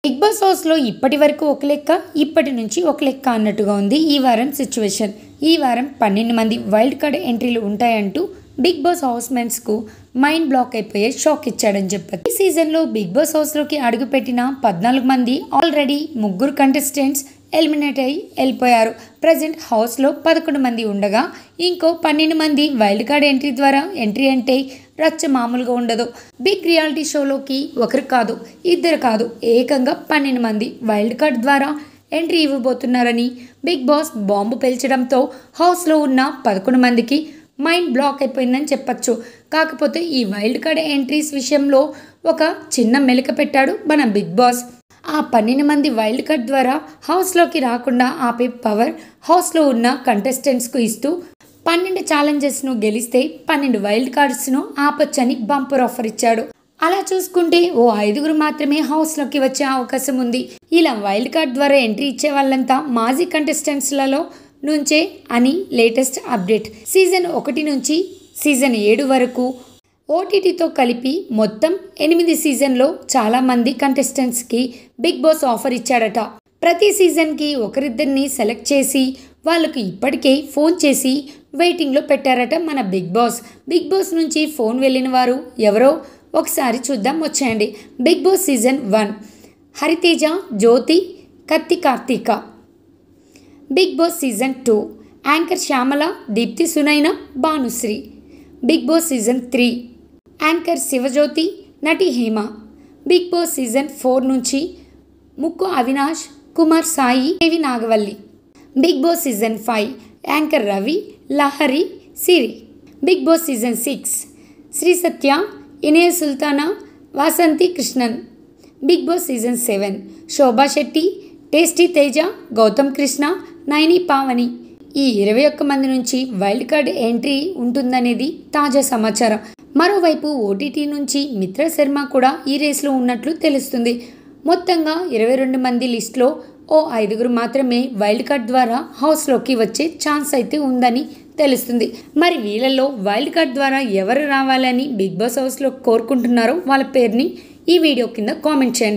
Big boss హౌస్లో ఇప్పటి వరకు ఒక లెక్క, ఇప్పటి నుంచి ఒక లెక్క అన్నట్టుగా ఉంది ఈ వారం సిచ్యువేషన్. ఈ వారం 12 మంది వైల్డ్ కార్డ్ ఎంట్రీలు ఉంటాయంటూ బిగ్ బాస్ హౌస్ మెంట్స్కు మైండ్ బ్లాక్ అయిపోయే షాక్ ఇచ్చాడని చెప్పారు. ఈ సీజన్లో బిగ్ బాస్ హౌస్లోకి అడుగుపెట్టిన 14 మంది ఆల్రెడీ 3 కంటెస్టెంట్స్ ఎలిమినేట్ అయి వెళ్ళిపోయారు. ప్రజెంట్ హౌస్లో 11 మంది ఉండగా ఇంకో 12 మంది వైల్డ్ కార్డ్ ఎంట్రీ ద్వారా ఎంట్రీ అంటే రచ్చ మామూలుగా ఉండదు. బిగ్ రియాలిటీ షోలోకి ఒకరు కాదు, ఇద్దరు కాదు, ఏకంగా 12 మంది వైల్డ్ కార్డ్ ద్వారా ఎంట్రీ ఇవ్వబోతున్నారని బిగ్ బాస్ బాంబు పేల్చడంతో హౌస్లో ఉన్న 11 మందికి మైండ్ బ్లాక్ అయిపోయిందని చెప్పచ్చు. కాకపోతే ఈ వైల్డ్ కార్డ్ ఎంట్రీస్ విషయంలో ఒక చిన్న మెలిక పెట్టాడు మన బిగ్ బాస్. ఆ 12 మంది వైల్డ్ కార్డ్ ద్వారా హౌస్లోకి రాకుండా ఆపే పవర్ హౌస్లో ఉన్న కంటెస్టెంట్స్కు ఇస్తూ 12 ఛాలెంజెస్ను గెలిస్తే 12 వైల్డ్ కార్డ్స్ను ఆపొచ్చని బంపర్ ఆఫర్ ఇచ్చాడు. అలా చూసుకుంటే ఓ 5గురు మాత్రమే హౌస్లోకి వచ్చే అవకాశం ఉంది. ఇలా వైల్డ్ కార్డ్ ద్వారా ఎంట్రీ ఇచ్చే వాళ్ళంతా మాజీ కంటెస్టెంట్స్లలో నుంచే అని లేటెస్ట్ అప్డేట్. సీజన్ 1 నుంచి సీజన్ 7 వరకు ఓటీటీతో కలిపి మొత్తం 8 సీజన్లో చాలామంది కంటెస్టెంట్స్కి బిగ్ బాస్ ఆఫర్ ఇచ్చాడట. ప్రతి సీజన్కి ఒకరిద్దరిని సెలెక్ట్ చేసి వాళ్ళకు ఇప్పటికే ఫోన్ చేసి వెయిటింగ్లో పెట్టారట మన బిగ్ బాస్. బిగ్ బాస్ నుంచి ఫోన్ వెళ్ళిన వారు ఎవరో ఒకసారి చూద్దాం వచ్చేయండి. Bigg Boss season 1 Hariteja, Jyothi, Kathi Karthika. Bigg Boss season 2 anchor Shyamala, Deepthi Sunaina, Bhanushree. Bigg Boss season 3 anchor Shivajyothi, నటి హేమ. బిగ్ బాస్ సీజన్ 4 నుంచి Mukku Avinash, Kumar Sai, Devi Nagavalli. Bigg Boss season 5 anchor Ravi, Lahari, Siri. Bigg Boss season 6 Sri Satya, Inaya Sultana, Vasanthi Krishnan. Big Boss season 7 Shobha Shetty, tasty Teja, Gautam Krishna, Naini Pavani. ఈ 21 మంది నుంచి వైల్డ్ కార్డ్ ఎంట్రీ ఉంటుందనేది తాజా సమాచారం. మరోవైపు ఓటీటీ నుంచి మిత్ర శర్మ కూడా ఈ రేస్లో ఉన్నట్లు తెలుస్తుంది. మొత్తంగా 22 మంది లిస్టులో ఓ 5గురు మాత్రమే వైల్డ్ కార్డ్ ద్వారా హౌస్లోకి వచ్చే ఛాన్స్ అయితే ఉందని తెలుస్తుంది. మరి వీళ్ళల్లో వైల్డ్ కార్డ్ ద్వారా ఎవరు రావాలని బిగ్ బాస్ హౌస్లో కోరుకుంటున్నారో వాళ్ళ పేరుని ఈ వీడియో కింద కామెంట్ చేయండి.